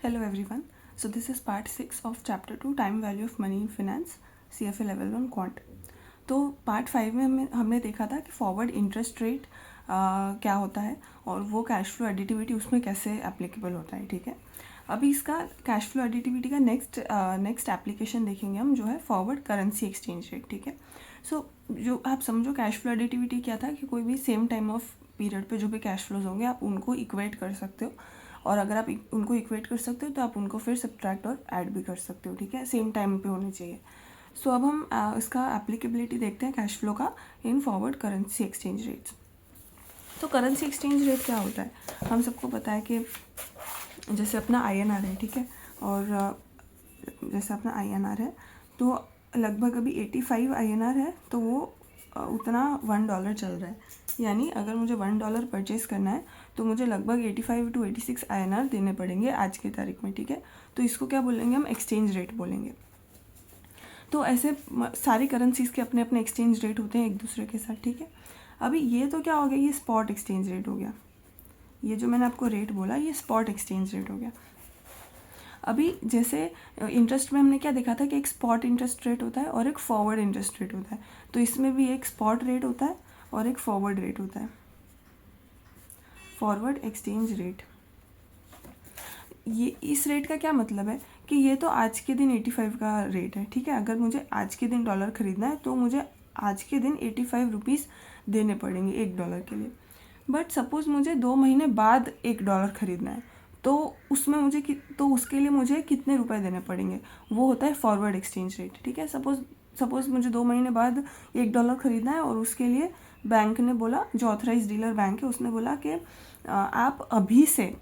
Hello everyone. So this is part 6 of chapter 2 time value of money in finance CFA level 1 quant. तो part 5 में हमने देखा था कि फॉरवर्ड इंटरेस्ट रेट क्या होता है और वो कैश फ्लो एडिटिविटी उसमें कैसे एप्लीकेबल होता है. ठीक है, अभी इसका कैश फ्लो एडिटिविटी का नेक्स्ट एप्लीकेशन देखेंगे हम, जो है फॉरवर्ड करेंसी एक्सचेंज रेट. ठीक है, सो जो आप समझो कैश फ्लो एडिटिविटी क्या था कि कोई भी सेम टाइम ऑफ पीरियड पे जो भी कैश फ्लोज होंगे आप उनको इक्वेट कर सकते हो, और अगर आप उनको इक्वेट कर सकते हो तो आप उनको फिर सब्ट्रैक्ट और ऐड भी कर सकते हो. ठीक है, सेम टाइम पे होने चाहिए. सो अब हम इसका एप्लीकेबिलिटी देखते हैं कैश फ्लो का in forward currency exchange rates. तो करेंसी एक्सचेंज रेट क्या होता है, हम सबको पता है कि जैसे अपना INR है. ठीक है, और जैसे अपना INR है तो लगभग अभी 85 INR है, तो वो उतना $1 चल रहा है. यानी अगर मुझे $1 परचेज़ करना है तो मुझे लगभग 85 to 86 INR देने पड़ेंगे आज की तारीख में. ठीक है, तो इसको क्या बोलेंगे हम, एक्सचेंज रेट बोलेंगे. तो ऐसे सारी करेंसीज़ के अपने अपने एक्सचेंज रेट होते हैं एक दूसरे के साथ. ठीक है, अभी ये तो क्या हो गया, ये स्पॉट एक्सचेंज रेट हो गया. ये जो मैंने आपको रेट बोला ये स्पॉट एक्सचेंज रेट हो गया. अभी जैसे इंटरेस्ट में हमने क्या देखा था कि एक स्पॉट इंटरेस्ट रेट होता है और एक फॉरवर्ड इंटरेस्ट रेट होता है. तो इसमें भी एक स्पॉट रेट होता है और एक फॉरवर्ड रेट होता है, फॉरवर्ड एक्सचेंज रेट. ये इस रेट का क्या मतलब है कि ये तो आज के दिन 85 का रेट है. ठीक है, अगर मुझे आज के दिन डॉलर ख़रीदना है तो मुझे आज के दिन 85 रुपीज़ देने पड़ेंगे $1 के लिए. बट सपोज़ मुझे 2 महीने बाद $1 ख़रीदना है तो उसमें मुझे तो उसके लिए मुझे कितने रुपए देने पड़ेंगे, वो होता है फॉरवर्ड एक्सचेंज रेट. ठीक है, सपोज़ मुझे 2 महीने बाद $1 ख़रीदना है और उसके लिए बैंक ने बोला, जो ऑथराइज डीलर बैंक है उसने बोला कि आप अभी से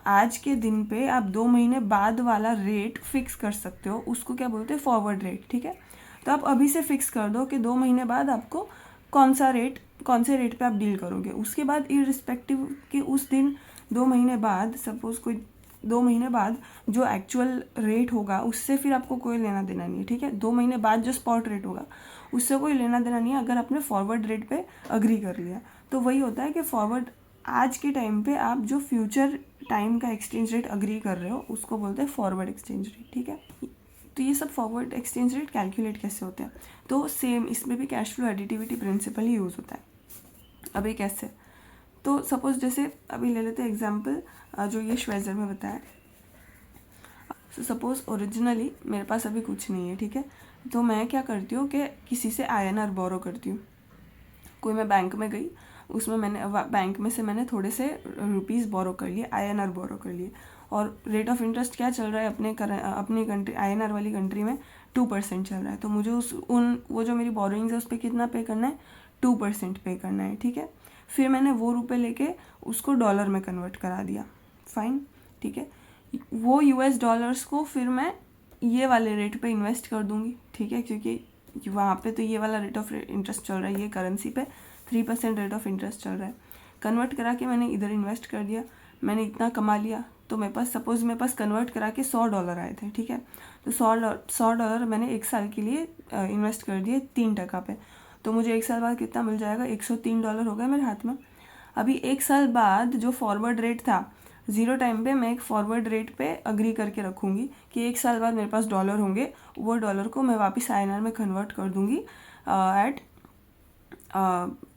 आज के दिन पे आप 2 महीने बाद वाला रेट फिक्स कर सकते हो, उसको क्या बोलते हैं, फॉरवर्ड रेट. ठीक है, तो आप अभी से फिक्स कर दो कि 2 महीने बाद आपको कौन से रेट पे आप डील करोगे. उसके बाद इररिस्पेक्टिव कि उस दिन 2 महीने बाद, सपोज़ कोई 2 महीने बाद जो एक्चुअल रेट होगा उससे फिर आपको कोई लेना देना नहीं है. ठीक है, 2 महीने बाद जो स्पॉट रेट होगा उससे कोई लेना देना नहीं है अगर आपने फॉरवर्ड रेट पे अग्री कर लिया. तो वही होता है कि फॉरवर्ड आज के टाइम पे आप जो फ्यूचर टाइम का एक्सचेंज रेट अग्री कर रहे हो उसको बोलते हैं फॉरवर्ड एक्सचेंज रेट. ठीक है, तो ये सब फॉरवर्ड एक्सचेंज रेट कैलकुलेट कैसे होते हैं, तो सेम इसमें भी कैश फ्लो एडिटिविटी प्रिंसिपल ही यूज़ होता है. अभी कैसे, तो सपोज़ जैसे अभी ले लेते हैं एग्जांपल जो ये श्वेजर में बताया. सो सपोज़ ओरिजिनली मेरे पास अभी कुछ नहीं है. ठीक है, तो मैं क्या करती हूँ कि किसी से INR बोरो करती हूँ. कोई मैं बैंक में गई, उसमें मैंने बैंक में से मैंने थोड़े से रुपीज़ बोरो कर लिए, INR बोरो कर लिए, और रेट ऑफ इंटरेस्ट क्या चल रहा है अपनी कंट्री INR वाली कंट्री में 2% चल रहा है. तो मुझे वो जो मेरी बोरोइंग्स है उस पर कितना पे करना है, 2% पे करना है. ठीक है, फिर मैंने वो रुपए लेके उसको डॉलर में कन्वर्ट करा दिया. फाइन. ठीक है, वो US डॉलर्स को फिर मैं ये वाले रेट पे इन्वेस्ट कर दूंगी. ठीक है, क्योंकि वहाँ पे तो ये वाला रेट ऑफ इंटरेस्ट चल रहा है, ये करेंसी पे 3% रेट ऑफ इंटरेस्ट चल रहा है. कन्वर्ट करा के मैंने इधर इन्वेस्ट कर दिया, मैंने इतना कमा लिया. तो मेरे पास सपोज़ मेरे पास कन्वर्ट करा के $100 आए थे. ठीक है, तो $100 मैंने 1 साल के लिए इन्वेस्ट कर दिए 3% पे. तो मुझे 1 साल बाद कितना मिल जाएगा, $103 हो गया मेरे हाथ में. अभी 1 साल बाद जो फॉरवर्ड रेट था, 0 टाइम पे मैं एक फॉरवर्ड रेट पे अग्री करके रखूँगी कि 1 साल बाद मेरे पास डॉलर होंगे, वो डॉलर को मैं वापस INR में कन्वर्ट कर दूँगी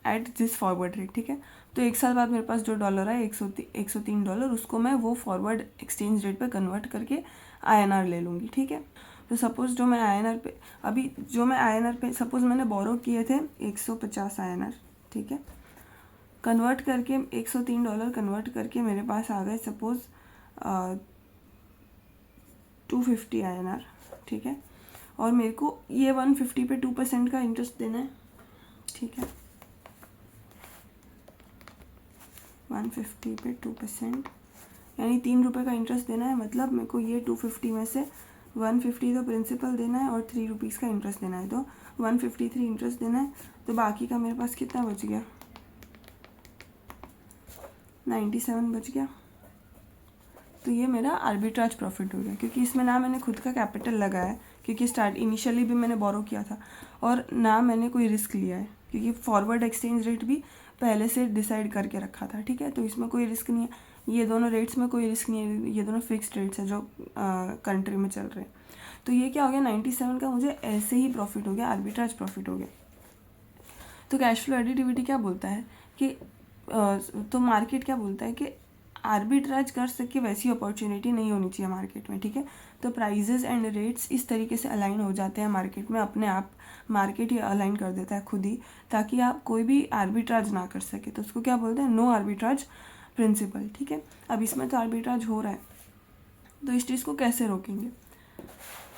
एट दिस फॉरवर्ड रेट. ठीक है, तो 1 साल बाद मेरे पास जो डॉलर है $103, उसको मैं वो फॉरवर्ड एक्सचेंज रेट पे कन्वर्ट करके INR ले लूँगी. ठीक है, तो सपोज़ जो मैं INR पे सपोज़ मैंने बोरो किए थे 150 INR. ठीक है, कन्वर्ट करके $103 कन्वर्ट करके मेरे पास आ गए सपोज़ 250 INR. ठीक है, और मेरे को ये 150 पे 2% का इंटरेस्ट देना है. ठीक है, 150 पे 2% यानी ₹3 का इंटरेस्ट देना है. मतलब मेरे को ये 250 में से 150 तो प्रिंसिपल देना है और ₹3 का इंटरेस्ट देना है. तो 153 इंटरेस्ट देना है. तो बाकी का मेरे पास कितना बच गया, 97 बच गया. तो ये मेरा आर्बिट्राज प्रॉफिट हो गया, क्योंकि इसमें ना मैंने खुद का कैपिटल लगाया है, क्योंकि इनिशियली भी मैंने बोरो किया था, और ना मैंने कोई रिस्क लिया है, क्योंकि फॉरवर्ड एक्सचेंज रेट भी पहले से डिसाइड करके रखा था. ठीक है, तो इसमें कोई रिस्क नहीं है. ये दोनों रेट्स में कोई रिस्क नहीं है, ये दोनों फिक्स्ड रेट्स है जो कंट्री में चल रहे हैं। तो ये क्या हो गया, 97 का मुझे ऐसे ही प्रॉफिट हो गया, आर्बिट्राज प्रॉफिट हो गया। तो कैश फ्लो एडिटिविटी क्या बोलता है कि तो मार्केट क्या बोलता है कि आर्बिट्राज कर सके वैसी अपॉर्चुनिटी नहीं होनी चाहिए मार्केट में, ठीक है। तो प्राइजेस एंड रेट्स इस तरीके से अलाइन हो जाते हैं मार्केट में, अपने आप मार्केट ही अलाइन कर देता है खुद ही, ताकि आप कोई भी आर्बिट्राज ना कर सके। तो उसको क्या बोलते हैं, नो आर्बिट्राज प्रिंसिपल, ठीक है। अब इसमें तो आर्बिट्राज हो रहा है, तो इस चीज़ को कैसे रोकेंगे।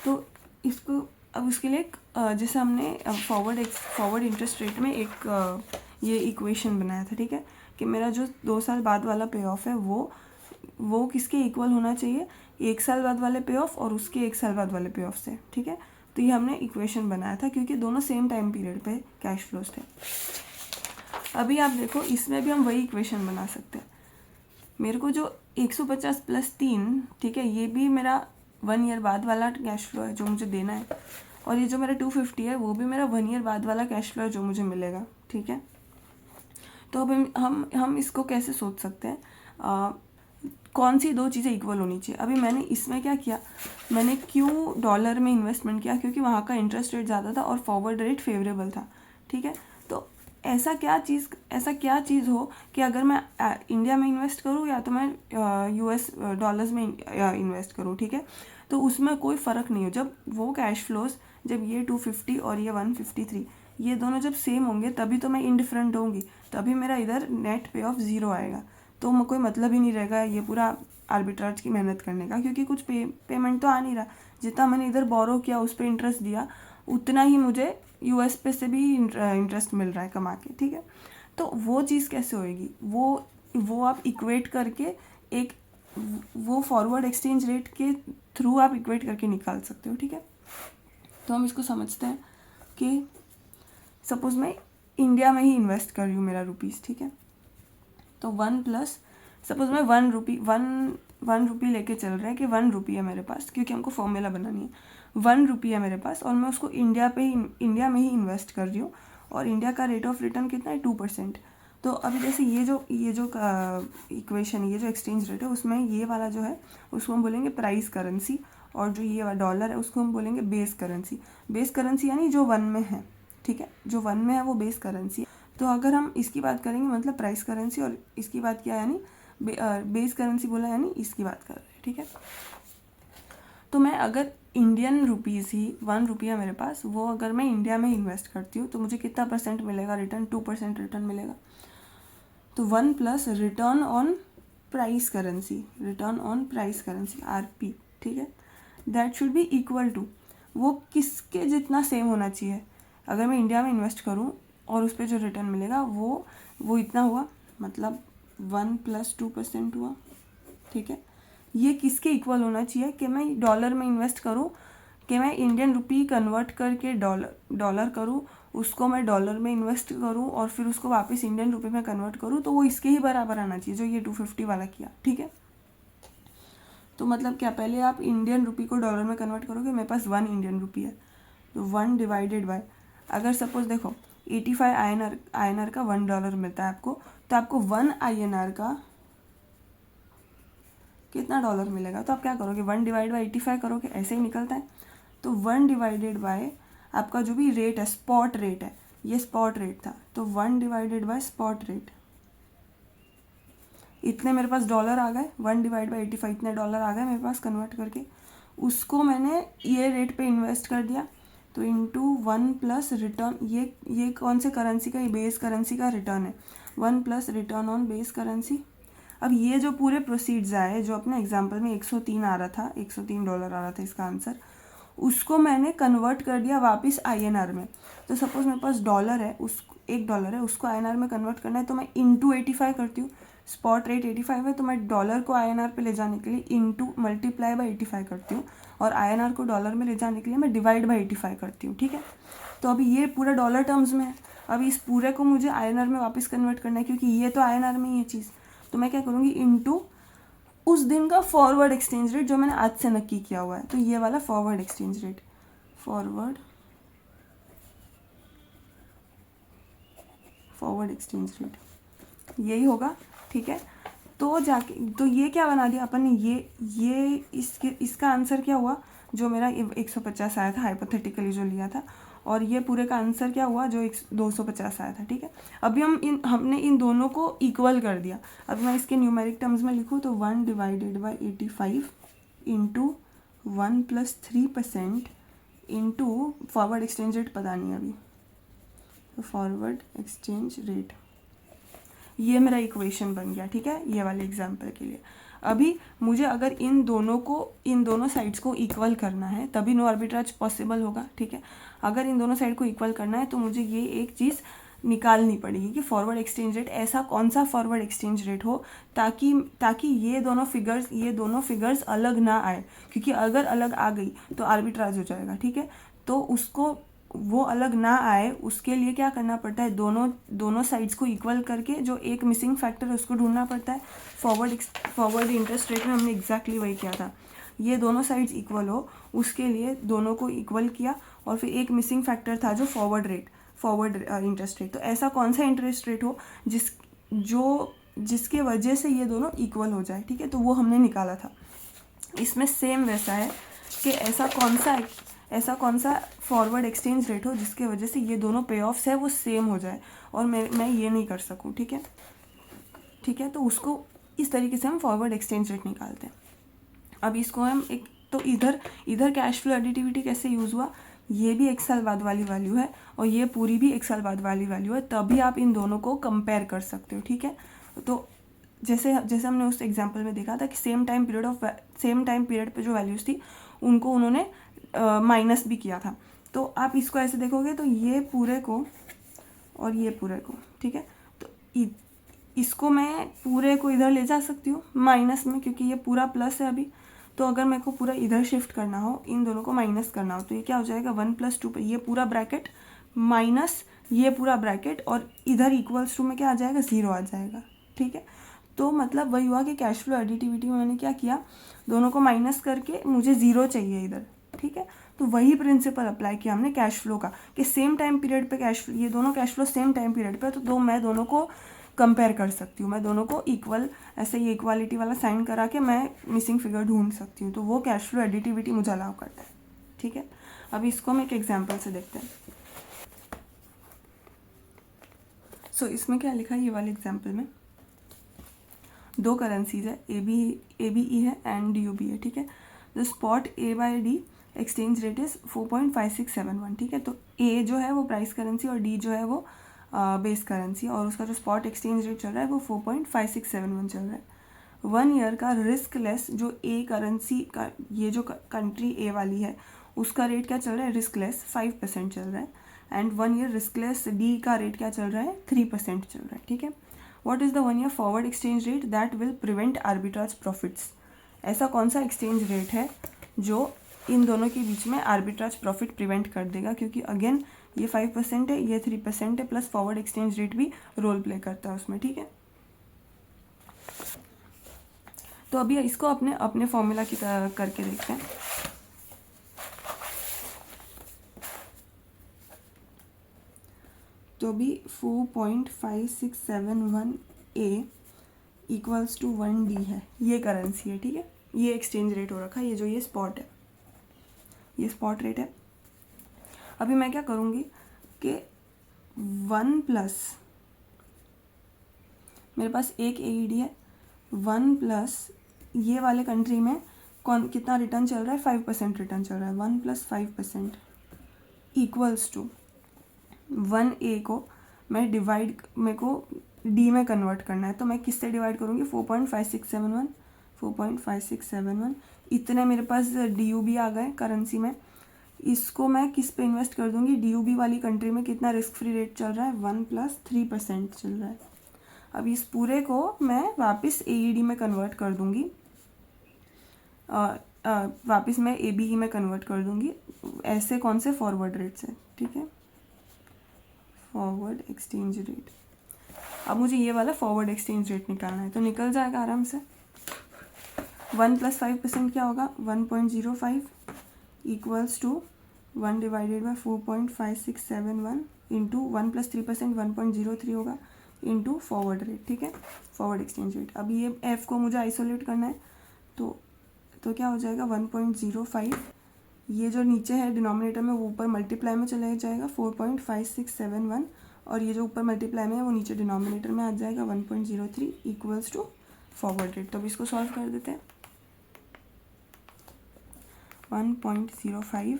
तो इसको अब उसके लिए जैसे हमने फॉरवर्ड इंटरेस्ट रेट में एक ये इक्वेशन बनाया था, ठीक है, कि मेरा जो 2 साल बाद वाला पे ऑफ है वो किसके इक्वल होना चाहिए, 1 साल बाद वाले पे ऑफ और उसके 1 साल बाद वाले पे ऑफ से, ठीक है। तो ये हमने इक्वेशन बनाया था क्योंकि दोनों सेम टाइम पीरियड पे कैश फ्लोज थे। अभी आप देखो इसमें भी हम वही इक्वेशन बना सकते हैं। मेरे को जो 150 + 3, ठीक है, ये भी मेरा 1 ईयर बाद वाला कैश फ्लो है जो मुझे देना है, और ये जो मेरा 250 है वो भी मेरा 1 ईयर बाद वाला कैश फ्लो है जो मुझे मिलेगा, ठीक है। तो अब हम इसको कैसे सोच सकते हैं, कौन सी 2 चीज़ें इक्वल होनी चाहिए। अभी मैंने इसमें क्या किया, मैंने क्यों डॉलर में इन्वेस्टमेंट किया, क्योंकि वहाँ का इंटरेस्ट रेट ज़्यादा था और फॉरवर्ड रेट फेवरेबल था, ठीक है। तो ऐसा क्या चीज़ हो कि अगर मैं इंडिया में इन्वेस्ट करूँ या तो मैं US डॉलर्स में इन्वेस्ट करूँ, ठीक है, तो उसमें कोई फ़र्क नहीं हो। जब वो कैश फ्लोज, जब ये 250 और ये 153 ये दोनों जब सेम होंगे तभी तो मैं इंडिफरेंट होंगी, तभी मेरा इधर नेट पे ऑफ 0 आएगा। तो कोई मतलब ही नहीं रहेगा ये पूरा आर्बिट्राज की मेहनत करने का, क्योंकि कुछ पेमेंट तो आ नहीं रहा। जितना मैंने इधर बोरो किया उस पर इंटरेस्ट दिया, उतना ही मुझे US पे से भी इंटरेस्ट मिल रहा है कमा के, ठीक है। तो वो चीज़ कैसे होएगी, वो आप इक्वेट करके एक वो फॉरवर्ड एक्सचेंज रेट के थ्रू आप इक्वेट करके निकाल सकते हो, ठीक है। तो हम इसको समझते हैं कि सपोज मैं इंडिया में ही इन्वेस्ट कर रही हूँ मेरा रुपीज़, ठीक है। तो 1 प्लस सपोज मैं 1 रुपी लेके चल रहे हैं कि 1 रुपी है मेरे पास, क्योंकि हमको फॉर्मूला बनानी है। 1 रुपी है मेरे पास और मैं उसको इंडिया में ही इन्वेस्ट कर रही हूँ, और इंडिया का रेट ऑफ रिटर्न कितना है, 2%। तो अभी जैसे ये जो इक्वेशन, ये जो एक्सचेंज रेट है, उसमें ये वाला जो है उसको हम बोलेंगे प्राइस करेंसी, और जो ये डॉलर है उसको हम बोलेंगे बेस करेंसी। बेस करेंसी यानी जो 1 में है, ठीक है, जो 1 में है वो बेस करेंसी। तो अगर हम इसकी बात करेंगे मतलब प्राइस करेंसी, और इसकी बात किया यानी बेस करेंसी बोला यानी इसकी बात कर रहे हैं, ठीक है। तो मैं अगर इंडियन रुपीज़ ही 1 रुपया मेरे पास, वो अगर मैं इंडिया में इन्वेस्ट करती हूँ तो मुझे कितना % मिलेगा रिटर्न, 2% रिटर्न मिलेगा। तो 1 plus return on price currency, RP, ठीक है, that should be equal to, वो किसके जितना सेम होना चाहिए। अगर मैं इंडिया में इन्वेस्ट करूँ और उस पर जो रिटर्न मिलेगा वो इतना हुआ, मतलब 1 + 2% हुआ, ठीक है। ये किसके इक्वल होना चाहिए कि मैं डॉलर में इन्वेस्ट करूँ, कि मैं इंडियन रुपी कन्वर्ट करके डॉलर करूँ, उसको मैं डॉलर में इन्वेस्ट करूँ और फिर उसको वापस इंडियन रुपी में कन्वर्ट करूँ, तो वो इसके ही बराबर आना चाहिए जो ये 250 वाला किया, ठीक है। तो मतलब क्या, पहले आप इंडियन रुपी को डॉलर में कन्वर्ट करोगे, मेरे पास 1 इंडियन रुपी है, तो 1 डिवाइडेड बाय, अगर सपोज देखो 85 INR का $1 मिलता है आपको, तो आपको 1 INR का कितना डॉलर मिलेगा। तो आप क्या करोगे, 1 डिवाइड बाई 85 करोगे, ऐसे ही निकलता है। तो 1 डिवाइडेड बाय आपका जो भी रेट है, स्पॉट रेट है, ये स्पॉट रेट था, तो 1 डिवाइडेड बाय स्पॉट रेट, इतने मेरे पास डॉलर आ गए, 1 डिवाइड बाई 85 इतने डॉलर आ गए मेरे पास कन्वर्ट करके, उसको मैंने ये रेट पे इन्वेस्ट कर दिया। तो इंटू 1 प्लस रिटर्न, ये कौन से करेंसी का, ये बेस करेंसी का रिटर्न है, 1 plus return on base currency. अब ये जो पूरे प्रोसीड्स आए, जो अपने एग्जाम्पल में 103 आ रहा था, $103 आ रहा था इसका आंसर, उसको मैंने कन्वर्ट कर दिया वापस INR में। तो सपोज मेरे पास डॉलर है, $1 है, उसको INR में कन्वर्ट करना है, तो मैं इंटू 85 करती हूँ। स्पॉट रेट 85 है, तो मैं डॉलर को INR पे ले जाने के लिए इंटू मल्टीप्लाई बाई 85 करती हूँ, और INR को डॉलर में ले जाने के लिए मैं डिवाइड बाई 85 करती हूँ, ठीक है। तो अभी ये पूरा डॉलर टर्म्स में है, अभी इस पूरे को मुझे INR में वापस कन्वर्ट करना है, क्योंकि ये तो INR में ही है चीज़। तो मैं क्या करूँगी, इंटू उस दिन का फॉरवर्ड एक्सचेंज रेट जो मैंने आज से नक्की किया हुआ है, तो ये वाला forward exchange rate, forward exchange rate यही होगा, ठीक है। तो जाके तो ये क्या बना दिया अपन ने, ये इसका आंसर क्या हुआ, जो मेरा 150 आया था हाइपोथेटिकली जो लिया था, और ये पूरे का आंसर क्या हुआ जो 250 आया था। ठीक है, अभी हमने इन दोनों को इक्वल कर दिया। अब मैं इसके न्यूमेरिक टर्म्स में लिखूँ तो 1 divided by 85 into 1 + 3% into forward exchange rate पता नहीं अभी, तो फॉरवर्ड एक्सचेंज रेट, ये मेरा इक्वेशन बन गया। ठीक है, ये वाले एग्जाम्पल के लिए। अभी मुझे अगर इन दोनों साइड्स को इक्वल करना है तभी नो आर्बिट्राज पॉसिबल होगा। ठीक है, अगर इन दोनों साइड को इक्वल करना है तो मुझे ये एक चीज़ निकालनी पड़ेगी कि फॉरवर्ड एक्सचेंज रेट, ऐसा कौन सा फॉरवर्ड एक्सचेंज रेट हो ताकि ये दोनों फिगर्स अलग ना आए, क्योंकि अगर अलग आ गई तो आर्बिट्राज हो जाएगा। ठीक है, तो उसको वो अलग ना आए उसके लिए क्या करना पड़ता है, दोनों साइड्स को इक्वल करके जो एक मिसिंग फैक्टर है उसको ढूंढना पड़ता है। फॉरवर्ड इंटरेस्ट रेट में हमने एग्जैक्टली वही किया था, ये दोनों साइड्स इक्वल हो उसके लिए दोनों को इक्वल किया, और फिर एक मिसिंग फैक्टर था जो फॉरवर्ड इंटरेस्ट रेट। तो ऐसा कौन सा इंटरेस्ट रेट हो जिसके वजह से ये दोनों इक्वल हो जाए। ठीक है, तो वो हमने निकाला था। इसमें सेम वैसा है कि ऐसा कौन सा फॉरवर्ड एक्सचेंज रेट हो जिसके वजह से ये दोनों पे ऑफ्स है वो सेम हो जाए और मैं ये नहीं कर सकूँ। ठीक है, तो उसको इस तरीके से हम फॉरवर्ड एक्सचेंज रेट निकालते हैं। अब इसको हम तो इधर कैश फ्लो एडिटिविटी कैसे यूज़ हुआ, ये भी 1 साल बाद वाली वैल्यू है और ये पूरी भी 1 साल बाद वाली वैल्यू है, तभी आप इन दोनों को कंपेयर कर सकते हो। ठीक है, तो जैसे हमने उस एग्जांपल में देखा था कि सेम टाइम पीरियड पे जो वैल्यूज़ थी उनको उन्होंने माइनस भी किया था। तो आप इसको ऐसे देखोगे तो ये पूरे को और ये पूरे को, ठीक है, तो इसको मैं पूरे को इधर ले जा सकती हूँ माइनस में, क्योंकि ये पूरा प्लस है अभी। तो अगर मेरे को पूरा इधर शिफ्ट करना हो, इन दोनों को माइनस करना हो, तो ये क्या हो जाएगा 1 + 2 पे ये पूरा ब्रैकेट माइनस ये पूरा ब्रैकेट, और इधर इक्वल्स टू में क्या आ जाएगा 0 आ जाएगा। ठीक है, तो मतलब वही हुआ कि कैश फ्लो एडिटिविटी में मैंने क्या किया, दोनों को माइनस करके मुझे 0 चाहिए इधर। ठीक है, तो वही प्रिंसिपल अप्लाई किया हमने कैश फ्लो का कि सेम टाइम पीरियड पे ये दोनों cash flow same time period पे, तो मैं दोनों को कंपेयर कर सकती हूँ, मैं दोनों को इक्वल ऐसे ये इक्वालिटी वाला साइन करा के मैं मिसिंग फिगर ढूंढ सकती हूँ। तो वो कैश फ्लो एडिटिविटी मुझे अलाउ करता है। ठीक है, अब इसको हम एक एग्जाम्पल से देखते हैं। सो इसमें क्या लिखा है, ये वाले एग्जाम्पल में 2 करेंसीज है, ABE है एंड DUB है। ठीक है, the spot A/D exchange rate is 4.5671। ठीक है, तो A जो है वो प्राइस करेंसी और D जो है वो बेस करेंसी, और उसका जो स्पॉट एक्सचेंज रेट चल रहा है वो 4.5671 चल रहा है। 1 ईयर का रिस्क लेस जो A करेंसी का, ये जो कंट्री A वाली है उसका रेट क्या चल रहा है, रिस्क लेस 5% चल रहा है, and 1 year risk less D का रेट क्या चल रहा है, 3% चल रहा है। ठीक है, what is the 1 year forward exchange rate that will prevent arbitrage profits, ऐसा कौन सा एक्सचेंज रेट है जो इन दोनों के बीच में आर्बिट्राज प्रॉफिट प्रिवेंट कर देगा, क्योंकि अगेन ये 5% है, ये 3% है, प्लस फॉरवर्ड एक्सचेंज रेट भी रोल प्ले करता है उसमें। ठीक है, तो अभी इसको अपने फॉर्मूला की तरह करके देखते हैं। तो अभी 4.5671 A इक्वल्स टू 1 D है, ये करेंसी है। ठीक है, ये एक्सचेंज रेट हो रखा है, ये जो ये स्पॉट है, ये स्पॉट रेट है। अभी मैं क्या करूँगी कि 1+ मेरे पास एक AED है, 1+ ये वाले कंट्री में कितना रिटर्न चल रहा है, 5% रिटर्न चल रहा है, 1 + 5% इक्वल्स टू 1A को मैं मेरे को D में कन्वर्ट करना है, तो मैं किससे डिवाइड करूँगी, 4.5671 इतने मेरे पास DUB आ गए करेंसी में। इसको मैं किस पे इन्वेस्ट कर दूँगी, DUB वाली कंट्री में कितना रिस्क फ्री रेट चल रहा है, 1 + 3% चल रहा है। अब इस पूरे को मैं वापस AED में कन्वर्ट कर दूँगी, वापस मैं ABE में कन्वर्ट कर दूँगी, ऐसे कौन से फॉरवर्ड रेट से। ठीक है, फॉरवर्ड एक्सचेंज रेट। अब मुझे ये वाला फॉरवर्ड एक्सचेंज रेट निकालना है, तो निकल जाएगा आराम से। 1 + 5% क्या होगा, 1.05 equals to 1 divided by 4.5671 into 1 + 3% 1.03 होगा, इंटू फॉरवर्ड रेट, ठीक है, फॉरवर्ड एक्सचेंज रेट। अब ये एफ को मुझे आइसोलेट करना है, तो क्या हो जाएगा 1.05, ये जो नीचे है डिनोमिनेटर में वो ऊपर मल्टीप्लाई में चला जाएगा 4.5671, और ये जो ऊपर मल्टीप्लाई में है वो नीचे डिनोमिनेटर में आ जाएगा 1.03 इक्वल्स टू फॉरवर्ड रेट। तो अब इसको सॉल्व कर देते हैं। 1.05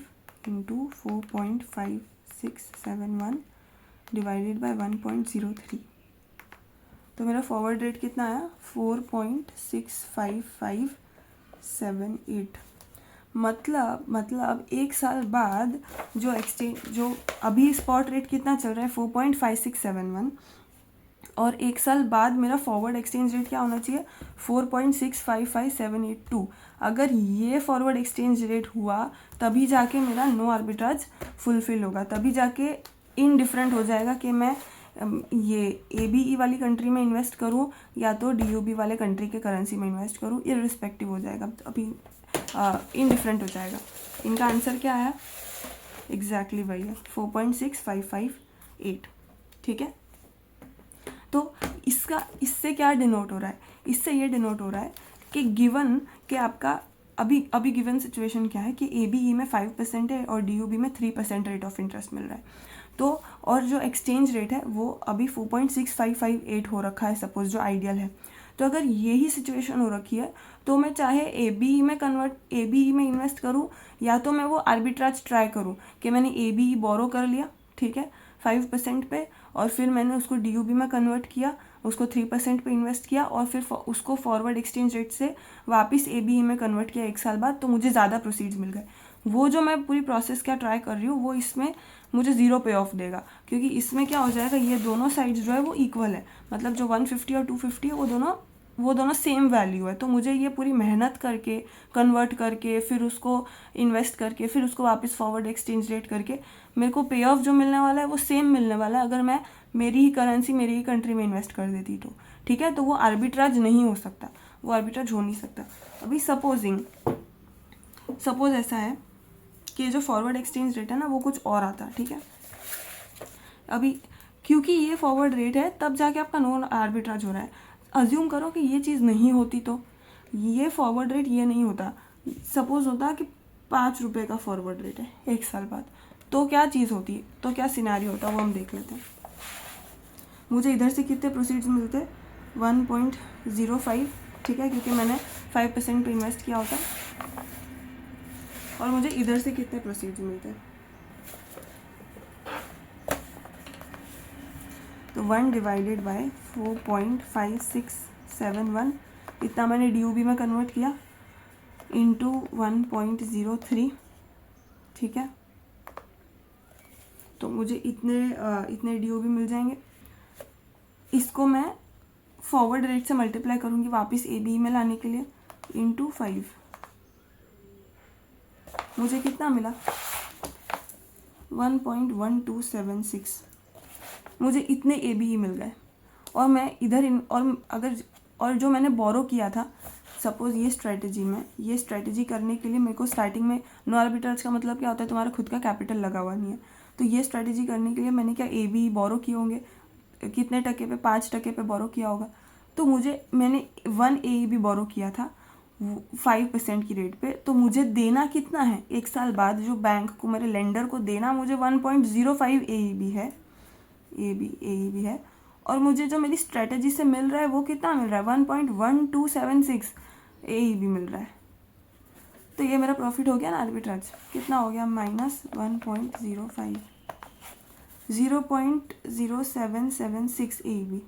इंटू 4.5671 डिवाइडेड बाय 1.03, तो मेरा फॉरवर्ड रेट कितना आया 4.65578। मतलब एक साल बाद जो अभी स्पॉट रेट कितना चल रहा है 4.5671, और एक साल बाद मेरा फॉरवर्ड एक्सचेंज रेट क्या होना चाहिए 4.655782। अगर ये फॉरवर्ड एक्सचेंज रेट हुआ तभी जाके मेरा नो आर्बिट्राज फुलफिल होगा, तभी जाके इनडिफरेंट हो जाएगा कि मैं ये ABE वाली कंट्री में इन्वेस्ट करूँ या तो DUB वाले कंट्री के करेंसी में इन्वेस्ट करूँ, इररिस्पेक्टिव हो जाएगा, अभी इनडिफरेंट हो जाएगा। इनका आंसर क्या आया, एग्जैक्टली वही है 4.6558, ठीक है। तो इससे क्या डिनोट हो रहा है, इससे ये डिनोट हो रहा है कि गिवन कि आपका अभी गिवन सिचुएशन क्या है कि ABE में 5% है और DUB में 3% रेट ऑफ इंटरेस्ट मिल रहा है, तो और जो एक्सचेंज रेट है वो अभी 4.6558 हो रखा है सपोज, जो आइडियल है। तो अगर यही सिचुएशन हो रखी है तो मैं चाहे ABE में इन्वेस्ट करूँ या तो मैं वो आर्बिट्राज ट्राई करूँ कि मैंने ABE बोरो कर लिया, ठीक है, 5% पे, और फिर मैंने उसको DUB में कन्वर्ट किया, उसको 3% पे इन्वेस्ट किया, और फिर उसको फॉरवर्ड एक्सचेंज रेट से वापस ABE में कन्वर्ट किया एक साल बाद, तो मुझे ज़्यादा प्रोसीड्स मिल गए। वो जो मैं पूरी प्रोसेस क्या ट्राई कर रही हूँ वो इसमें मुझे 0 पे ऑफ देगा, क्योंकि इसमें क्या हो जाएगा, ये दोनों साइड्स जो है वो इक्वल है, मतलब जो 150 और 250 है वो दोनों सेम वैल्यू है। तो मुझे ये पूरी मेहनत करके कन्वर्ट करके फिर उसको इन्वेस्ट करके फिर उसको वापस फॉरवर्ड एक्सचेंज रेट करके मेरे को पे ऑफ जो मिलने वाला है वो सेम मिलने वाला है अगर मैं मेरी ही करेंसी मेरी ही कंट्री में इन्वेस्ट कर देती तो, ठीक है। तो वो आर्बिट्राज नहीं हो सकता, वो आर्बिट्राज हो नहीं सकता। अभी सपोज ऐसा है कि जो फॉरवर्ड एक्सचेंज रेट है ना वो कुछ और आता है, ठीक है। अभी क्योंकि ये फॉरवर्ड रेट है तब जाके आपका नो आर्बिट्राज हो रहा है। अज्यूम करो कि ये चीज़ नहीं होती, तो ये फॉरवर्ड रेट ये नहीं होता, सपोज होता कि 5 रुपये का फॉरवर्ड रेट है एक साल बाद, तो क्या चीज़ होती, तो क्या सिनेरियो होता वो हम देख लेते हैं। मुझे इधर से कितने प्रोसीड्स मिलते 1.05, ठीक है, क्योंकि मैंने 5% पे इन्वेस्ट किया होता, और मुझे इधर से कितने प्रोसीड्स मिलते हैं, तो 1 डिवाइडेड बाय 4.5671 इतना मैंने DUB में कन्वर्ट किया इंटू 1.03, ठीक है। तो मुझे इतने DUB मिल जाएंगे। इसको मैं फॉरवर्ड रेट से मल्टीप्लाई करूँगी वापस ABE में लाने के लिए इंटू 5, मुझे कितना मिला 1.1276, मुझे इतने ABE मिल गए। और मैं इधर और जो मैंने बोरो किया था, सपोज ये स्ट्रेटजी करने के लिए मेरे को स्टार्टिंग में नो आर्बिट्राज का मतलब क्या होता है, तुम्हारा खुद का कैपिटल लगा हुआ नहीं है, तो ये स्ट्रेटजी करने के लिए मैंने क्या ABE बोरो किए होंगे, कितने टके पे 5% पे बोरो किया होगा, तो मैंने 1 AEB बोरो किया था 5% की रेट पे, तो मुझे देना कितना है एक साल बाद, जो बैंक को मेरे लेंडर को देना मुझे 1.05 AEB है, और मुझे जो मेरी स्ट्रेटजी से मिल रहा है वो कितना मिल रहा है 1.1276 AEB मिल रहा है। तो ये मेरा प्रॉफिट हो गया ना आर्बिट्राज, कितना हो गया -1.05 0.0776 AEB।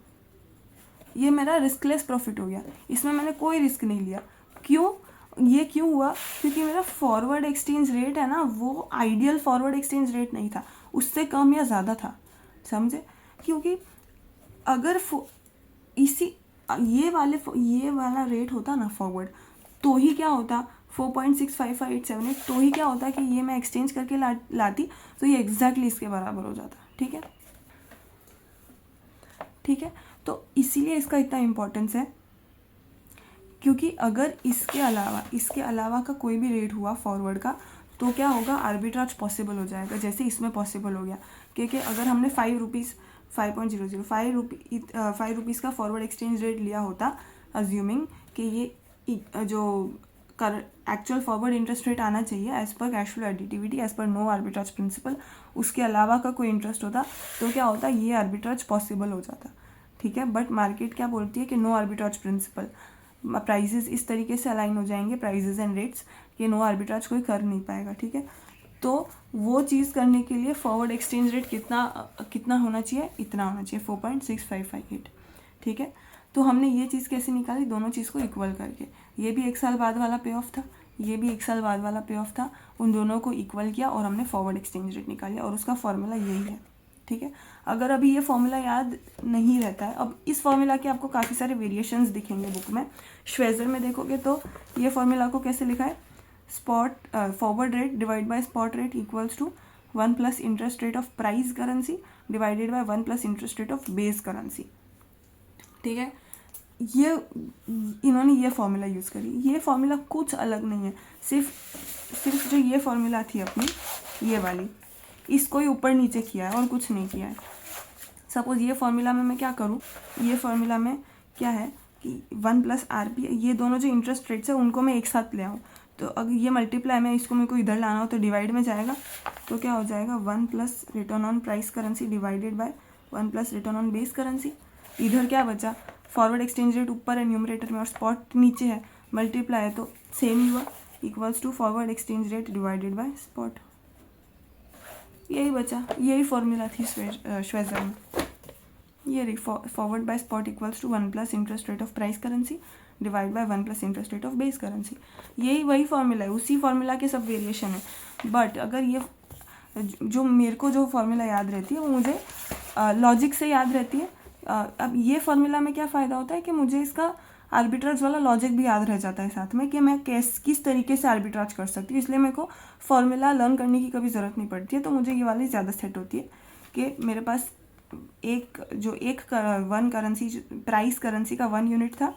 ये मेरा रिस्कलेस प्रॉफिट हो गया, इसमें मैंने कोई रिस्क नहीं लिया। क्यों हुआ, क्योंकि मेरा फॉरवर्ड एक्सचेंज रेट है ना वो आइडियल फॉरवर्ड एक्सचेंज रेट नहीं था, उससे कम या ज़्यादा था, समझे। क्योंकि अगर ये वाला रेट होता ना फॉरवर्ड, तो ही क्या होता 4.655878, तो ही क्या होता कि ये मैं एक्सचेंज करके लाती तो ये एग्जैक्टली इसके बराबर हो जाता, ठीक है। तो इसीलिए इसका इतना इम्पोर्टेंस है, क्योंकि अगर इसके अलावा का कोई भी रेट हुआ फॉरवर्ड का तो क्या होगा, आर्बिट्राज पॉसिबल हो जाएगा, जैसे इसमें पॉसिबल हो गया। क्योंकि अगर हमने 5.00 5 रुपीज़ का फॉरवर्ड एक्सचेंज रेट लिया होता, अज्यूमिंग कि ये जो एक्चुअल फॉरवर्ड इंटरेस्ट रेट आना चाहिए as per cash flow additivity, as per no arbitrage principle, उसके अलावा का कोई इंटरेस्ट होता तो क्या होता, ये आर्बिट्राज पॉसिबल हो जाता, ठीक है। बट मार्केट क्या बोलती है कि नो आर्बिट्राज प्रिंसिपल, प्राइजेस इस तरीके से अलाइन हो जाएंगे, प्राइजेस एंड रेट्स, कि नो आर्बिट्राज कोई कर नहीं पाएगा, ठीक है। तो वो चीज़ करने के लिए फॉरवर्ड एक्सचेंज रेट कितना होना चाहिए, इतना होना चाहिए 4.6558, ठीक है। तो हमने ये चीज़ कैसे निकाली, दोनों चीज़ को इक्वल करके, ये भी 1 साल बाद वाला पे ऑफ था, ये भी 1 साल बाद वाला पे ऑफ था, उन दोनों को इक्वल किया और हमने फॉरवर्ड एक्सचेंज रेट निकाला और उसका फॉर्मूला यही है, ठीक है। अगर अभी ये फॉर्मूला याद नहीं रहता है, अब इस फॉर्मूला के आपको काफ़ी सारे वेरिएशंस दिखेंगे बुक में, श्वेजर में देखोगे तो ये फॉर्मूला को कैसे लिखा है, forward rate divide by spot rate equals to 1 plus interest rate of price currency divided by 1 plus interest rate of base currency, ठीक है। ये इन्होंने ये फॉर्मूला यूज़ करी, ये फॉर्मूला कुछ अलग नहीं है, सिर्फ जो ये फॉर्मूला थी अपनी ये वाली, इसको ही ऊपर नीचे किया है और कुछ नहीं किया है। सपोज ये फॉर्मूला में मैं क्या करूँ, ये फॉर्मूला में क्या है कि 1 प्लस RP, ये दोनों जो इंटरेस्ट रेट्स है उनको मैं एक साथ ले आऊँ, तो अगर ये मल्टीप्लाई में इसको मेरे को इधर लाना हो तो डिवाइड में जाएगा, तो क्या हो जाएगा 1 plus return on price currency divided by 1 plus return on base currency. इधर क्या बचा, फॉरवर्ड एक्सचेंज रेट ऊपर है न्यूमरेटर में और स्पॉट नीचे है, मल्टीप्लाई है तो सेम ही हुआ, equals to forward exchange rate divided by spot, यही बचा, यही फॉर्मूला थी श्वेजर में, ये forward by spot equals to 1 plus interest rate of price currency divide by 1 plus interest rate of base currency, यही वही फॉर्मूला है, उसी फॉर्मूला के सब वेरिएशन है। बट अगर ये जो मेरे को जो फॉर्मूला याद रहती है वो मुझे लॉजिक से याद रहती है। अब ये फॉर्मूला में क्या फ़ायदा होता है कि मुझे इसका आर्बिट्राज वाला लॉजिक भी याद रह जाता है साथ में, कि मैं किस तरीके से आर्बिट्राज कर सकती हूँ, इसलिए मेरे को फॉर्मूला लर्न करने की कभी ज़रूरत नहीं पड़ती है। तो मुझे ये वाली ज़्यादा सेट होती है कि मेरे पास वन करेंसी, प्राइस करेंसी का 1 यूनिट था,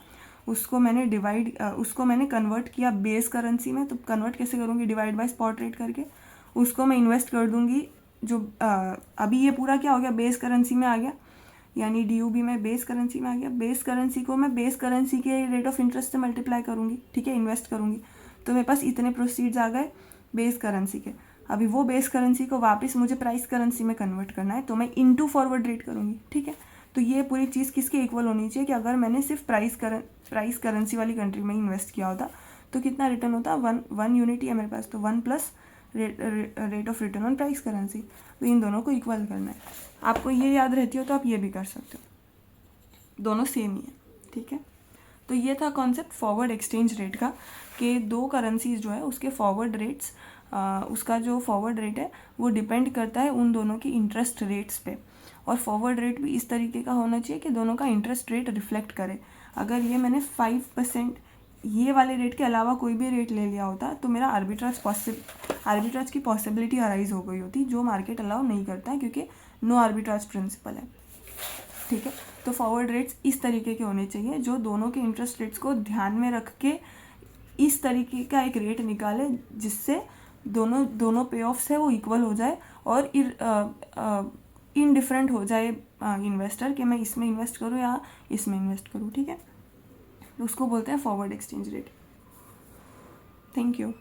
उसको मैंने कन्वर्ट किया बेस करेंसी में। तो कन्वर्ट कैसे करूँगी, डिवाइड बाय स्पॉट रेट करके, उसको मैं इन्वेस्ट कर दूँगी, जो अभी ये पूरा क्या हो गया, बेस करेंसी में आ गया, यानी DUB में बेस करेंसी में आ गया। बेस करेंसी को मैं बेस करेंसी के रेट ऑफ इंटरेस्ट से मल्टीप्लाई करूँगी, ठीक है, इन्वेस्ट करूँगी, तो मेरे पास इतने प्रोसीड्स आ गए बेस करेंसी के। अभी वो बेस करेंसी को वापस मुझे प्राइस करेंसी में कन्वर्ट करना है, तो मैं इनटू फॉरवर्ड रेट करूँगी, ठीक है। तो ये पूरी चीज़ किसके इक्वल होनी चाहिए कि अगर मैंने सिर्फ प्राइस करेंसी वाली कंट्री में इन्वेस्ट किया होता तो कितना रिटर्न होता, वन यूनिट ही है मेरे पास, तो 1 plus rate of return on price currency, तो इन दोनों को इक्वल करना है। आपको ये याद रहती हो तो आप ये भी कर सकते हो, दोनों सेम ही है, ठीक है। तो ये था कॉन्सेप्ट फॉरवर्ड एक्सचेंज रेट का, कि दो करेंसीज जो है उसके फॉरवर्ड रेट्स, उसका जो फॉरवर्ड रेट है वो डिपेंड करता है उन दोनों की इंटरेस्ट रेट्स पे, और फॉरवर्ड रेट भी इस तरीके का होना चाहिए कि दोनों का इंटरेस्ट रेट रिफ्लेक्ट करे। अगर ये मैंने 5% ये वाले रेट के अलावा कोई भी रेट ले लिया होता तो मेरा आर्बिट्राज की पॉसिबिलिटी अराइज हो गई होती, जो मार्केट अलाउ नहीं करता है क्योंकि नो आर्बिट्राज प्रिंसिपल है, ठीक है। तो फॉरवर्ड रेट्स इस तरीके के होने चाहिए जो दोनों के इंटरेस्ट रेट्स को ध्यान में रख के इस तरीके का एक रेट निकाले जिससे दोनों पे ऑफ्स है वो इक्वल हो जाए और इनडिफरेंट हो जाए इन्वेस्टर कि मैं इसमें इन्वेस्ट करूँ या इसमें इन्वेस्ट करूँ, ठीक है। उसको बोलते हैं forward exchange rate. Thank you.